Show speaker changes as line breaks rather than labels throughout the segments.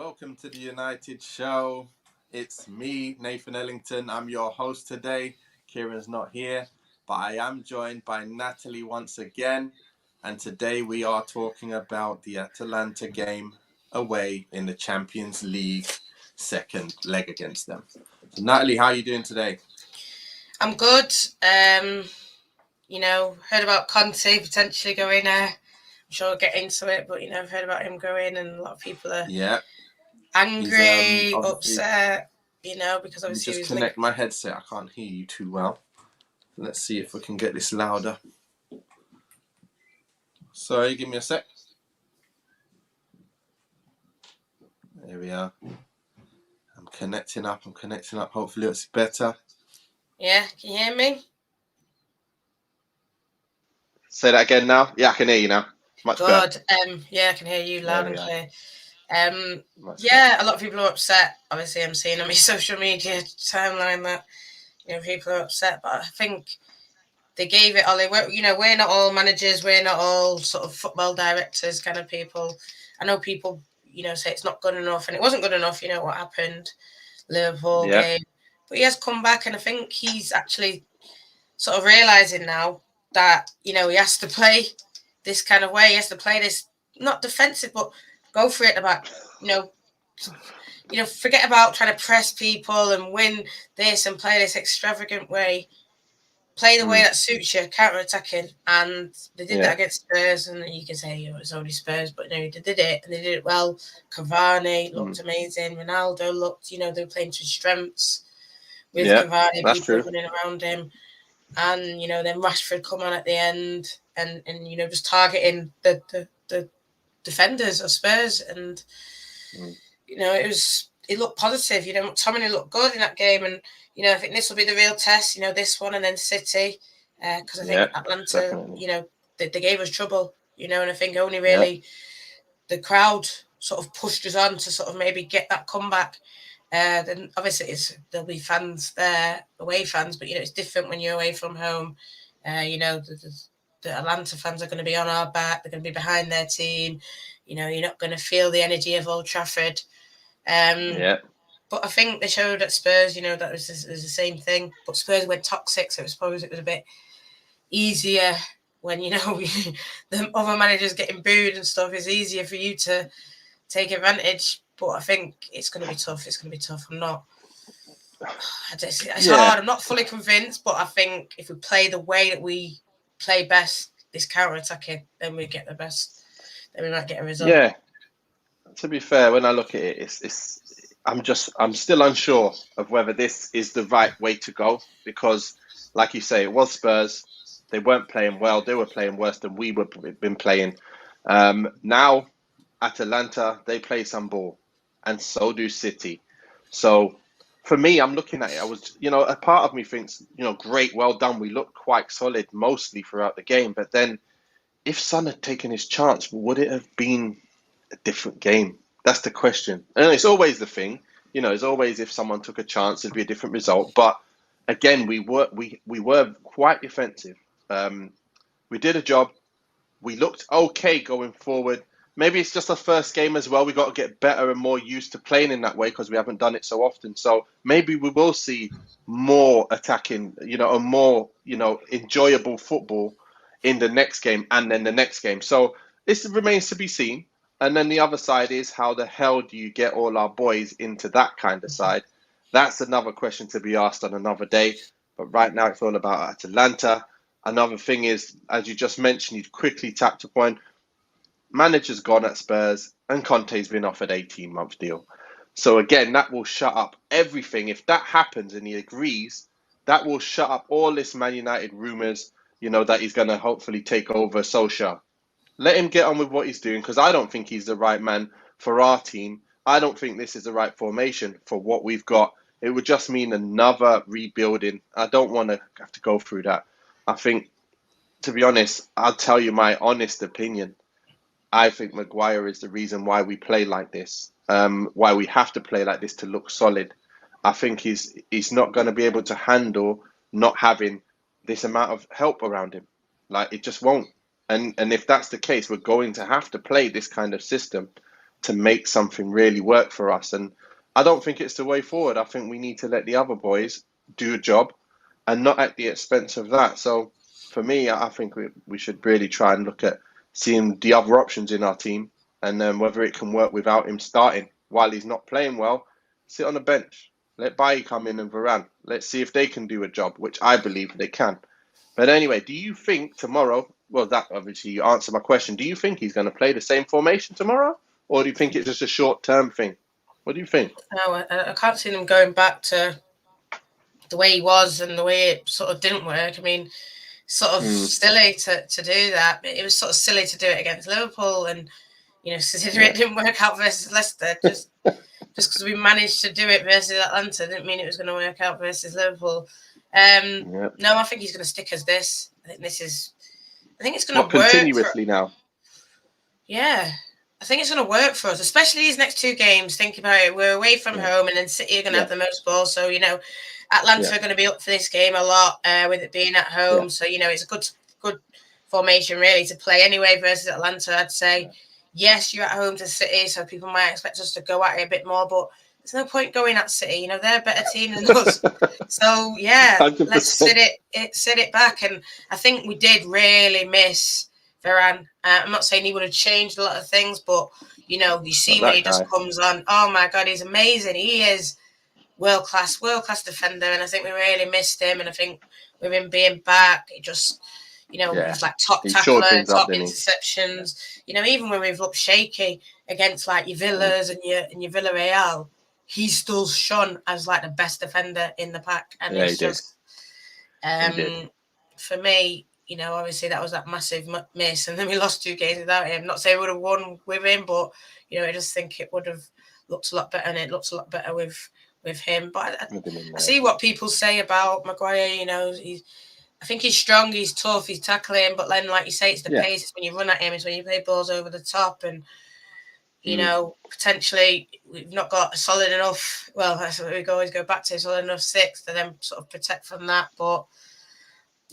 Welcome to the United Show. It's me, Nathan Ellington. I'm your host today. Kieran's not here, but I am joined by Natalie once again. And today we are talking about the Atalanta game away in the Champions League second leg against them. So Natalie, how are you doing today?
I'm good. Heard about Conte potentially going there. I'm sure we'll get into it, but I've heard about him going, and a lot of people are angry, upset. Because obviously
just connect my headset. I can't hear you too well. Let's see if we can get this louder. Sorry, give me a sec. There we are. I'm connecting up. Hopefully it's better.
Yeah, can you hear me?
Say that again now. Yeah, I can hear you now. Much
good.
better.
Yeah, I can hear you loud and clear.
Better.
A lot of people are upset. Obviously, I'm seeing on my social media timeline that people are upset, but I think they gave it all. We're not all managers. We're not all sort of football directors kind of people. I know people, say it's not good enough, and it wasn't good enough. What happened, Liverpool game. But he has come back, and I think he's actually sort of realising now that, he has to play this kind of way. He has to play this, not defensive, but go for it at the back. Forget about trying to press people and win this and play this extravagant way. Play the way that suits you, counter-attacking. And they did that against Spurs, and you can say, it's only Spurs, but no, they did it, and they did it well. Cavani looked amazing. Ronaldo looked, they were playing to his strengths with Cavani, people running around him. And, then Rashford come on at the end and just targeting the defenders of Spurs. And, it looked positive. McTominay looked good in that game. And, I think this will be the real test, this one and then City. Because I think Atalanta, definitely. They gave us trouble, and I think only really the crowd sort of pushed us on to sort of maybe get that comeback. Then obviously there'll be fans there, away fans, but it's different when you're away from home. The Atalanta fans are going to be on our back. They're going to be behind their team. You're not going to feel the energy of Old Trafford. But I think they showed at Spurs, that was the same thing. But Spurs went toxic, so I suppose it was a bit easier when the other managers getting booed and stuff. It's easier for you to take advantage. But I think it's going to be tough. I'm not. It's hard. I'm not fully convinced, but I think if we play the way that we play best, this counter-attacking, then we get the best. Then we might get a result.
Yeah. To be fair, when I look at it, I'm still unsure of whether this is the right way to go because, like you say, it was Spurs. They weren't playing well. They were playing worse than we were been playing. Now, Atalanta, they play some ball. And so do City. So for me, I'm looking at it. I was, a part of me thinks, great, well done. We looked quite solid mostly throughout the game. But then if Son had taken his chance, would it have been a different game? That's the question. And it's always the thing. It's always if someone took a chance, it'd be a different result. But again, we were quite defensive. We did a job. We looked okay going forward. Maybe it's just our first game as well. We got to get better and more used to playing in that way because we haven't done it so often. So maybe we will see more attacking, a more, enjoyable football in the next game and then the next game. So this remains to be seen. And then the other side is how the hell do you get all our boys into that kind of side? That's another question to be asked on another day. But right now it's all about Atalanta. Another thing is, as you just mentioned, you quickly tapped a point. Manager's gone at Spurs and Conte's been offered 18-month deal. So again, that will shut up everything. If that happens and he agrees, that will shut up all this Man United rumours, that he's going to hopefully take over Solskjaer. Let him get on with what he's doing because I don't think he's the right man for our team. I don't think this is the right formation for what we've got. It would just mean another rebuilding. I don't want to have to go through that. I think, to be honest, I'll tell you my honest opinion. I think Maguire is the reason why we play like this, why we have to play like this to look solid. I think he's not going to be able to handle not having this amount of help around him. Like, it just won't. And if that's the case, we're going to have to play this kind of system to make something really work for us. And I don't think it's the way forward. I think we need to let the other boys do a job and not at the expense of that. So for me, I think we should really try and look at seeing the other options in our team and then whether it can work without him starting. While he's not playing well, sit on the bench. Let Bailly come in and Varane. Let's see if they can do a job, which I believe they can. But anyway, do you think tomorrow, well, that obviously you answered my question. Do you think he's going to play the same formation tomorrow? Or do you think it's just a short-term thing? What do you think?
No, I can't see them going back to the way he was and the way it sort of didn't work. I mean, sort of silly to do that. It was sort of silly to do it against Liverpool, and considering it didn't work out versus Leicester, just because we managed to do it versus Atalanta didn't mean it was going to work out versus Liverpool. No, I think he's going to stick as this. I think it's going to work
continuously now.
Yeah, I think it's going to work for us, especially these next two games. Think about it. We're away from home, and then City are going to have the most ball. So, Atlanta are going to be up for this game a lot with it being at home. So, it's a good formation, really, to play anyway versus Atlanta, I'd say. Yes, you're at home to City, so people might expect us to go at it a bit more, but there's no point going at City. They're a better team than us. So, 100%. Let's sit it back. And I think we did really miss Varane. I'm not saying he would have changed a lot of things, but, you see when he just comes on, oh, my God, he's amazing. He is world-class defender, and I think we really missed him. And I think with him being back, it just... he's like top tackler, top interceptions. Even when we've looked shaky against like your Villas and your Villarreal, he's still shone as like the best defender in the pack. And it's just, for me, obviously that was that massive miss, and then we lost 2 games without him. Not saying we would have won with him, but I just think it would have looked a lot better, and it looks a lot better with him. But I see what people say about Maguire. I think he's strong, he's tough, he's tackling, but then, like you say, it's the pace. It's when you run at him, it's when you play balls over the top, and potentially we've not got a solid enough. Well, that's what we always go back to, solid enough 6 to then sort of protect from that. But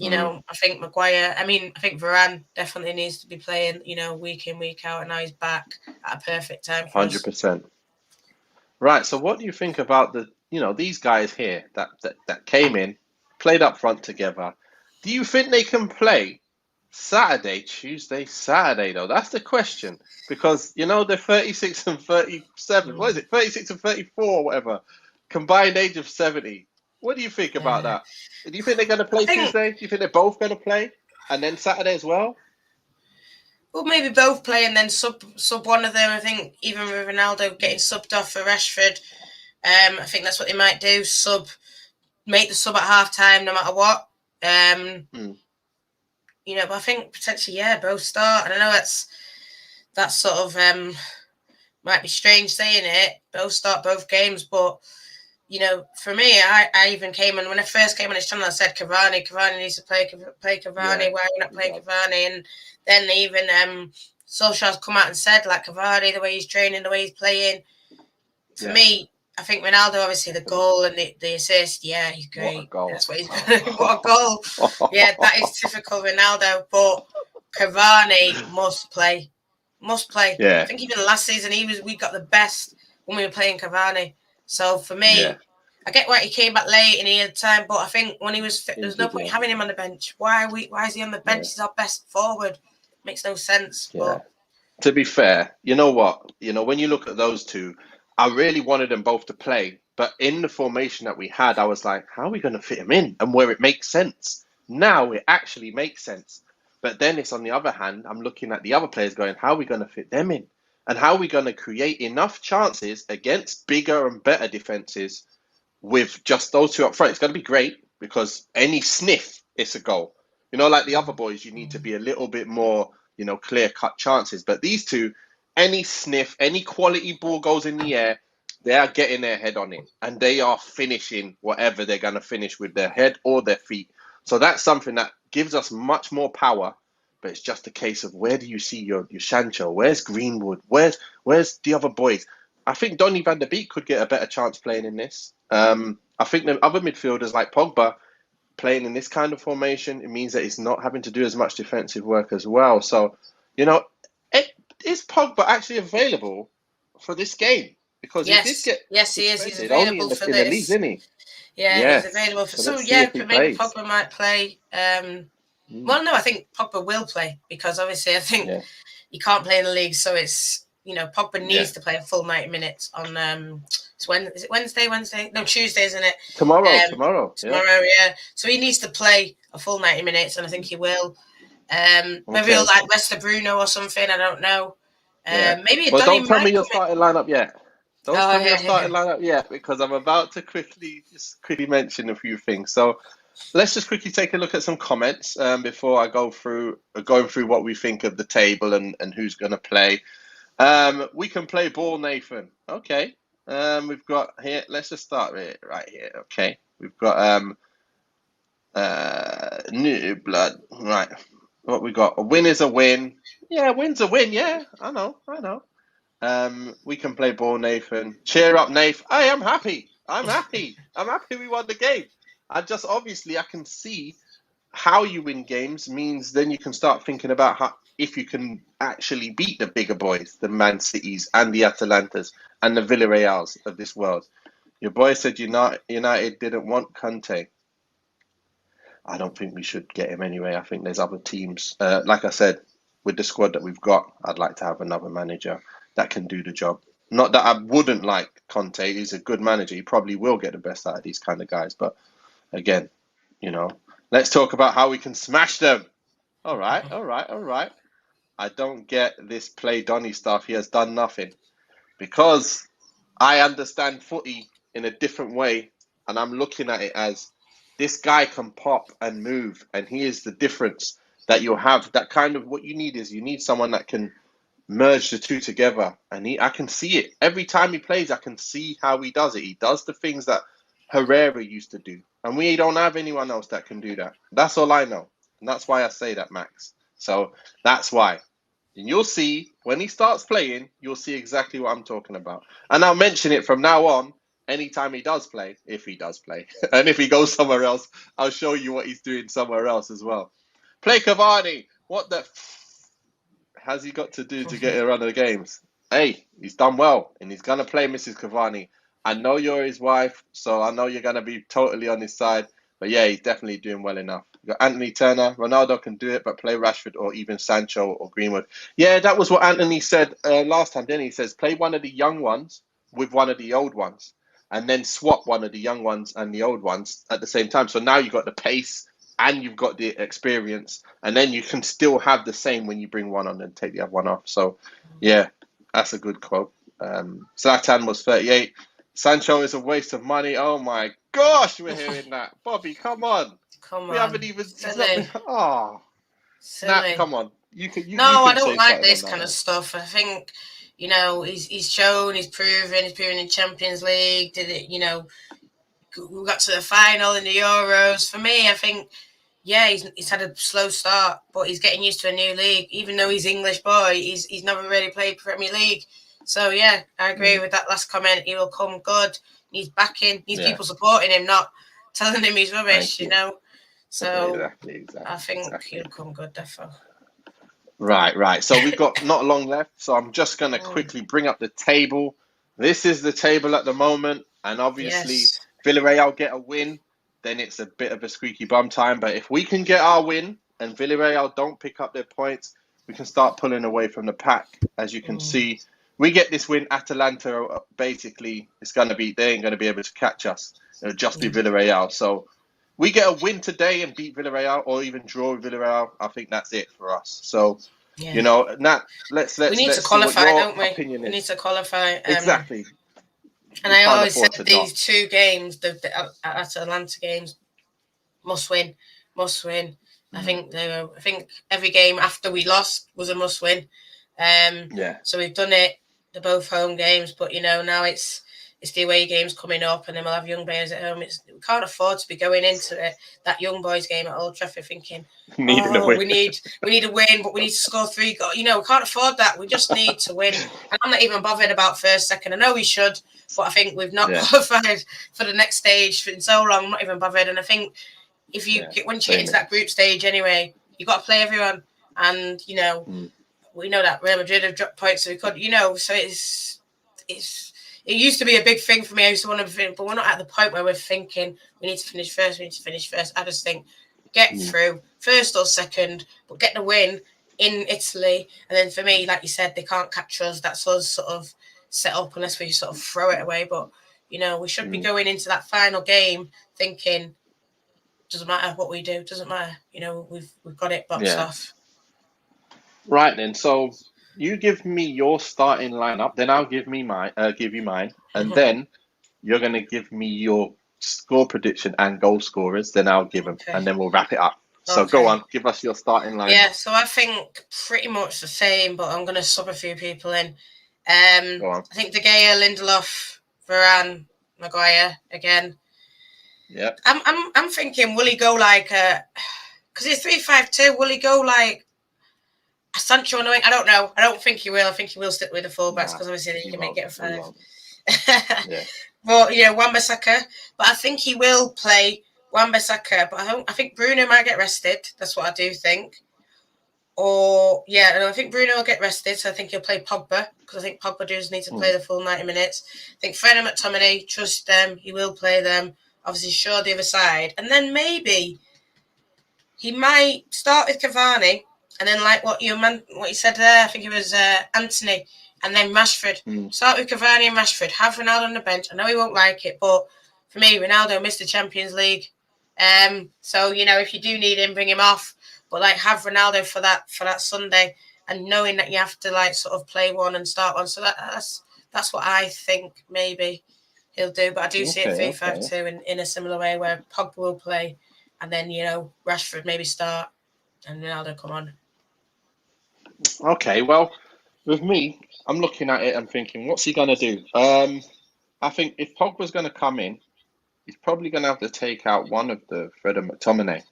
I think Maguire. I think Varane definitely needs to be playing, week in, week out, and now he's back at a perfect time.
100%. Right. So, what do you think about these guys here that came in, played up front together? Do you think they can play Tuesday, Saturday, though? That's the question. Because, they're 36 and 37. What is it? 36 and 34, whatever. Combined age of 70. What do you think about that? Do you think they're going to play Tuesday? Do you think they're both going to play? And then Saturday as well?
Well, maybe both play and then sub one of them. I think even with Ronaldo getting subbed off for Rashford, I think that's what they might do. Make the sub at half-time no matter what. But I think potentially, both start. And I know that's sort of might be strange saying it. Both start both games, but for me, I even came on when I first came on this channel. I said Cavani needs to play Cavani. Why are we not playing Cavani? And then even Solskjaer's come out and said like Cavani, the way he's training, the way he's playing. For me, I think Ronaldo, obviously, the goal and the assist, he's great.
What a goal.
That's what he's what a goal. That is typical Ronaldo. But Cavani must play.
Yeah.
I think even last season we got the best when we were playing Cavani. So for me, I get why he came back late and he had time, but I think when he was fit, there's no point having him on the bench. Why is he on the bench? He's our best forward. Makes no sense.
Yeah.
But
to be fair, you know what? When you look at those two, I really wanted them both to play, but in the formation that we had, I was like, how are we going to fit them in? And where it makes sense. Now it actually makes sense. But then it's on the other hand, I'm looking at the other players going, how are we going to fit them in? And how are we going to create enough chances against bigger and better defenses with just those two up front? It's going to be great because any sniff, it's a goal. Like the other boys, you need to be a little bit more, clear-cut chances. But these two, any sniff, any quality ball goes in the air, they are getting their head on it. And they are finishing whatever they're going to finish with their head or their feet. So that's something that gives us much more power. But it's just a case of where do you see your Sancho? Where's Greenwood? Where's the other boys? I think Donny van der Beek could get a better chance playing in this. I think the other midfielders like Pogba playing in this kind of formation, it means that he's not having to do as much defensive work as well. So, is Pogba actually available for this game? Because he did get
he is. He's
suspended only
available for
in the
this.
league, isn't he?
Yeah, he's available for.
So
Maybe Pogba might play. Well, no, I think Pogba will play because obviously I think he can't play in the league, so it's Pogba needs to play a full 90 minutes on. Is it Wednesday? No, Tuesday, isn't it?
Tomorrow.
Yeah. So he needs to play a full 90 minutes, and I think he will. Maybe he'll like Wester Bruno or something. I don't know. Maybe.
Well, don't tell me your starting lineup yet. Don't tell me your starting lineup yet, because I'm about to quickly mention a few things. So let's just quickly take a look at some comments before I go through what we think of the table and who's going to play. We can play ball, Nathan. Okay. We've got here. Let's just start right here. Okay. We've got new blood. Right. What we got? A win is a win. Yeah, win's a win. Yeah, I know. We can play ball, Nathan. Cheer up, Nathan. I am happy. I'm happy we won the game. I can see how you win games means then you can start thinking about if you can actually beat the bigger boys, the Man Cities and the Atalantas and the Villarreals of this world. Your boy said United didn't want Conte. I don't think we should get him anyway. I think there's other teams. Like I said, with the squad that we've got, I'd like to have another manager that can do the job. Not that I wouldn't like Conte. He's a good manager. He probably will get the best out of these kind of guys. But again, let's talk about how we can smash them. All right. I don't get this play Donny stuff. He has done nothing. Because I understand footy in a different way. And I'm looking at it as this guy can pop and move, and he is the difference that you'll have. That kind of what you need is you need someone that can merge the two together. And I can see it. Every time he plays, I can see how he does it. He does the things that Herrera used to do. And we don't have anyone else that can do that. That's all I know. And that's why I say that, Max. So that's why. And you'll see, when he starts playing, you'll see exactly what I'm talking about. And I'll mention it from now on. Anytime he does play, if he does play, and if he goes somewhere else, I'll show you what he's doing somewhere else as well. Play Cavani. What the has he got to do to get a run of the games? Hey, he's done well, and he's going to play Mrs. Cavani. I know you're his wife, so I know you're going to be totally on his side. But yeah, he's definitely doing well enough. You got Anthony Turner. Ronaldo can do it, but play Rashford or even Sancho or Greenwood. Yeah, that was what Anthony said last time, didn't he? He says play one of the young ones with one of the old ones, and then swap one of the young ones and the old ones at the same time. So now you've got the pace and you've got the experience, and then you can still have the same when you bring one on and take the other one off. So, yeah, that's a good quote. Zlatan was 38. Sancho is a waste of money. Oh, my gosh, we're hearing that. Bobby, come on. We haven't even...
Silly.
Nat, come on. You
I don't like this kind of stuff. I think... he's shown, he's proven in Champions League. Did it? We got to the final in the Euros. For me, I think, he's had a slow start, but he's getting used to a new league. Even though he's English boy, he's never really played Premier League. So I agree with that last comment. He will come good. He's backing. Needs people supporting him, not telling him he's rubbish. So
exactly.
I think he'll come good, definitely.
Right. So we've got not long left. So I'm just going to quickly bring up the table. This is the table at the moment. And obviously, Villarreal get a win, then it's a bit of a squeaky bum time. But if we can get our win and Villarreal don't pick up their points, we can start pulling away from the pack. As you can see, we get this win. Atalanta, basically, they ain't going to be able to catch us. It'll just be Villarreal. So we get a win today and beat Villarreal, or even draw with Villarreal. I think that's it for us. So, Nat, let's
we need to qualify, don't we? We need to qualify.
Exactly.
And I always said these two games, the Atalanta games, must win. I think every game after we lost was a must win. So we've done it. They're both home games, but now it's the away games coming up, and then we'll have young players at home. We can't afford to be going into that young boys game at Old Trafford thinking, we need a win, but we need to score 3 goals. We can't afford that. We just need to win. And I'm not even bothered about first, second. I know we should, but I think we've not qualified for the next stage in so long. I'm not even bothered. And I think once you get into that group stage anyway, you've got to play everyone. And, we know that Real Madrid have dropped points, so we could, so it's it used to be a big thing for me. I used to want to think, but we're not at the point where we're thinking we need to finish first. I just think get through first or second, but get the win in Italy. And then for me, like you said, they can't capture us. That's us sort of set up unless we sort of throw it away. But, we should be going into that final game thinking, doesn't matter what we do, doesn't matter. We've got it boxed off.
Right then, so you give me your starting lineup, then I'll give you mine, and then you're going to give me your score prediction and goal scorers, then I'll give them, and then we'll wrap it up. So go on, give us your starting lineup.
Yeah, so I think pretty much the same, but I'm going to sub a few people in.
Go on.
I think De Gea, Lindelof, Varane, Maguire again.
Yeah.
I'm thinking, will he go like because it's 3-5-2? Will he go like a Sancho on the wing? I don't know. I don't think he will. I think he will stick with the fullbacks because obviously he can make it a 5.
Yeah.
But Wan-Bissaka. But I think he will play Wan-Bissaka. But I think Bruno might get rested. That's what I do think. Or I think Bruno will get rested. So I think he'll play Pogba because I think Pogba does need to play the full 90 minutes. I think Fred and McTominay, trust them. He will play them. Obviously, sure the other side, and then maybe he might start with Cavani, and then like what you said there. I think it was Anthony. And then Rashford. Start with Cavani and Rashford. Have Ronaldo on the bench. I know he won't like it, but for me, Ronaldo missed the Champions League. So if you do need him, bring him off. But like have Ronaldo for that Sunday, and knowing that you have to like sort of play one and start one. So that's what I think maybe he'll do. But I do see it 3-5-2 in a similar way where Pogba will play, and then Rashford maybe start, and Ronaldo come on.
Okay, well, with me, I'm looking at it and thinking, what's he going to do? I think if Pogba's going to come in, he's probably going to have to take out one of the Fred and McTominay.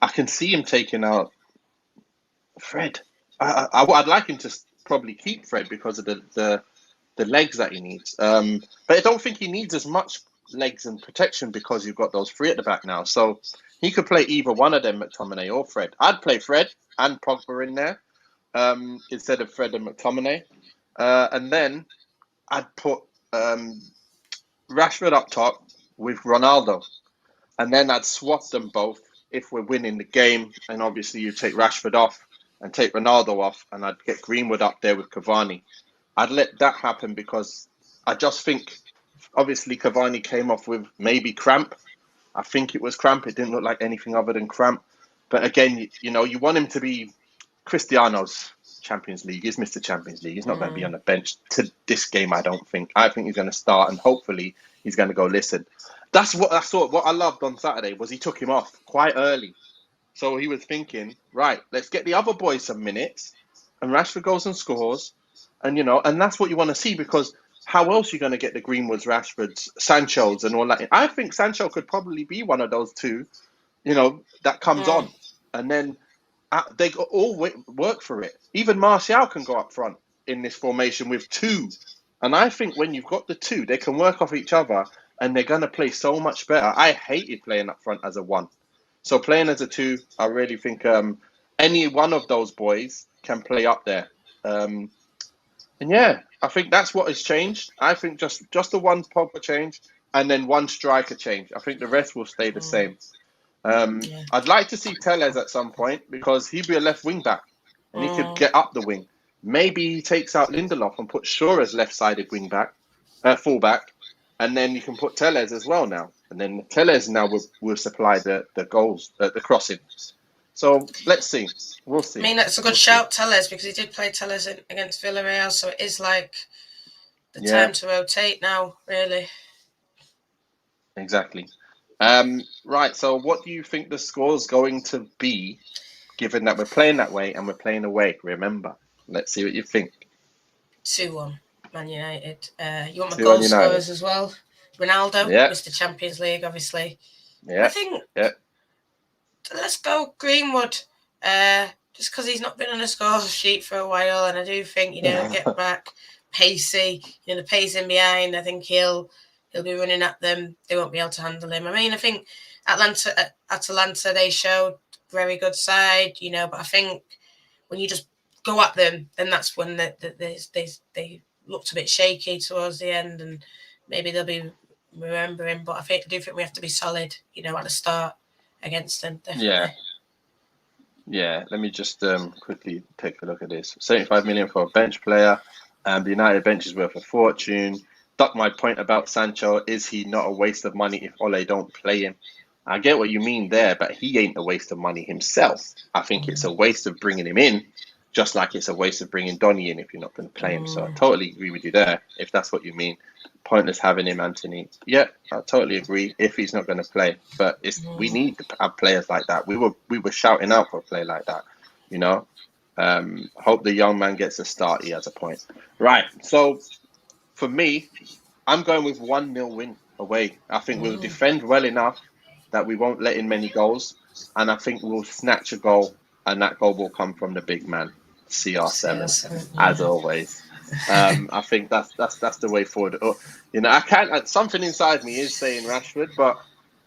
I can see him taking out Fred. I'd like him to probably keep Fred because of the legs that he needs. But I don't think he needs as much legs and protection because you've got those 3 at the back now. So he could play either one of them, McTominay or Fred. I'd play Fred and Pogba in there. Instead of Fred and McTominay. And then I'd put Rashford up top with Ronaldo. And then I'd swap them both if we're winning the game. And obviously you take Rashford off and take Ronaldo off. And I'd get Greenwood up there with Cavani. I'd let that happen because I just think, obviously Cavani came off with maybe cramp. I think it was cramp. It didn't look like anything other than cramp. But again, you want him to be Cristiano's Champions League. He's Mr. Champions League. He's not going to be on the bench to this game, I don't think. I think he's going to start and hopefully he's going to go listen. That's what I thought. What I loved on Saturday was he took him off quite early. So he was thinking, right, let's get the other boys some minutes and Rashford goes and scores. And, and that's what you want to see because how else are you going to get the Greenwoods, Rashfords, Sanchos and all that? I think Sancho could probably be one of those two, that comes on. And then they all work for it. Even Martial can go up front in this formation with 2. And I think when you've got the 2, they can work off each other and they're going to play so much better. I hated playing up front as a 1. So playing as a 2, I really think any one of those boys can play up there. And I think that's what has changed. I think just the one Pogba change and then one striker change. I think the rest will stay the same. I'd like to see Tellez at some point because he'd be a left wing back and he could get up the wing. Maybe he takes out Lindelof and puts Shaw as left-sided wing back, full back, and then you can put Tellez as well now. And then Tellez now will supply the goals, the crossing. So let's see. We'll see.
I mean, that's a good shout, Tellez, because he did play Tellez against Villarreal, so it is like the time to rotate now, really.
Exactly. Right, so what do you think the score's going to be, given that we're playing that way and we're playing away? Remember, let's see what you think.
2-1, Man United. You want my goal scorers as well? Ronaldo, Mr. Champions League, obviously.
Yeah.
I think let's go Greenwood, just because he's not been on a score sheet for a while, and I do think, get back, pacey, the pace in behind, I think he'll be running at them. They won't be able to handle him. I mean, I think Atalanta, they showed very good side, but I think when you just go at them, then that's when they looked a bit shaky towards the end, and maybe they'll be remembering. But I do think we have to be solid, you know, at the start against them. Definitely.
Yeah. Let me just quickly take a look at this. 75 million for a bench player, and the United bench is worth a fortune. Duck my point about Sancho. Is he not a waste of money if Ole don't play him? I get what you mean there, but he ain't a waste of money himself. I think it's a waste of bringing him in, just like it's a waste of bringing Donny in if you're not going to play him. So I totally agree with you there, if that's what you mean. Pointless having him, Anthony. Yeah, I totally agree if he's not going to play. But we need to have players like that. We were shouting out for a play like that, you know. Hope the young man gets a start. He has a point. Right, so for me, I'm going with 1-0 win away. I think we'll defend well enough that we won't let in many goals, and I think we'll snatch a goal, and that goal will come from the big man, CR7, as always. I think that's the way forward. You know, I can't. Something inside me is saying Rashford, but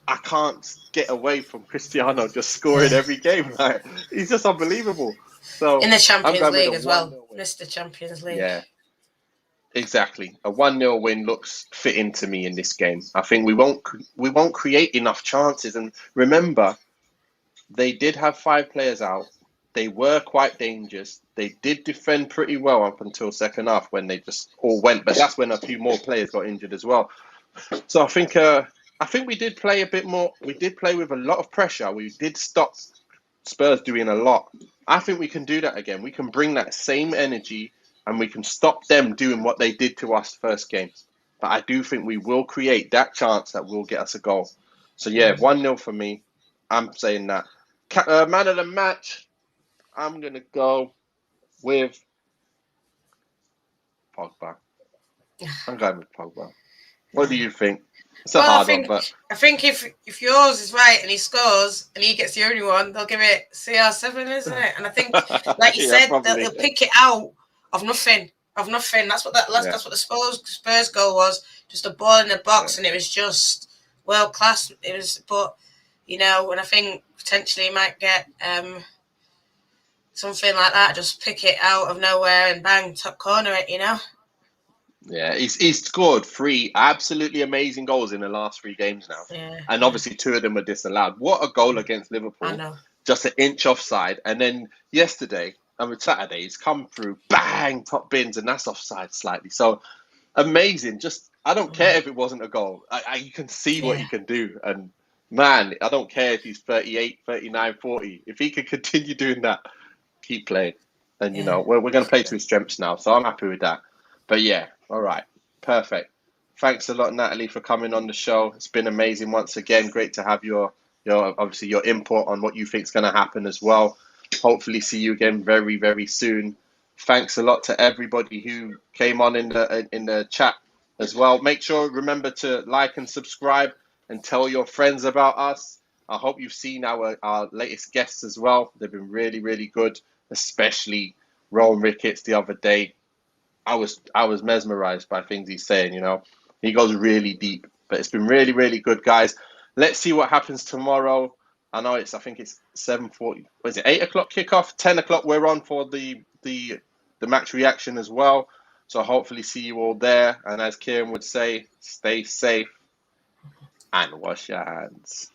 I can't get away from Cristiano just scoring every game. Like, he's just unbelievable. So
in the Champions League as well,
win.
Mr. Champions League.
Yeah. Exactly. A 1-0 win looks fitting to me in this game. I think we won't create enough chances. And remember, they did have 5 players out. They were quite dangerous. They did defend pretty well up until second half when they just all went. But that's when a few more players got injured as well. So I think we did play a bit more. We did play with a lot of pressure. We did stop Spurs doing a lot. I think we can do that again. We can bring that same energy and we can stop them doing what they did to us first game. But I do think we will create that chance that will get us a goal. So yeah, 1-0 for me. I'm saying that. Man of the match, I'm going to go with Pogba. I'm going with Pogba. What do you think? It's a hard one, but
I think if yours is right and he scores and he gets the only one, they'll give it CR7, isn't it? And I think, like you said, they'll pick it out of nothing. That's what that's what the Spurs goal was. Just a ball in the box, and it was just world class. It was, but you know, and I think potentially he might get something like that. Just pick it out of nowhere and bang, top corner it. You know.
Yeah, he's scored 3 absolutely amazing goals in the last 3 games now. And obviously 2 of them were disallowed. What a goal against Liverpool.
I know.
Just an inch offside. And then yesterday, Saturday, he's come through, bang, top bins, and that's offside slightly. So amazing. Just, I don't care if it wasn't a goal. You can see what he can do. And man, I don't care if he's 38, 39, 40. If he can continue doing that, keep playing. And, you know, we're going to play to his strengths now. So I'm happy with that. But yeah, all right, perfect. Thanks a lot, Natalie, for coming on the show. It's been amazing once again. Great to have your obviously your input on what you think is going to happen as well. Hopefully, see you again very, very soon. Thanks a lot to everybody who came on in the chat as well. Make sure, remember to like and subscribe and tell your friends about us. I hope you've seen our latest guests as well. They've been really, really good, especially Rowan Ricketts the other day. I was mesmerized by things he's saying, you know. He goes really deep. But it's been really, really good, guys. Let's see what happens tomorrow. I think it's 7:40. What is it? 8 o'clock kickoff? 10 o'clock we're on for the match reaction as well. So hopefully see you all there. And as Kieran would say, stay safe and wash your hands.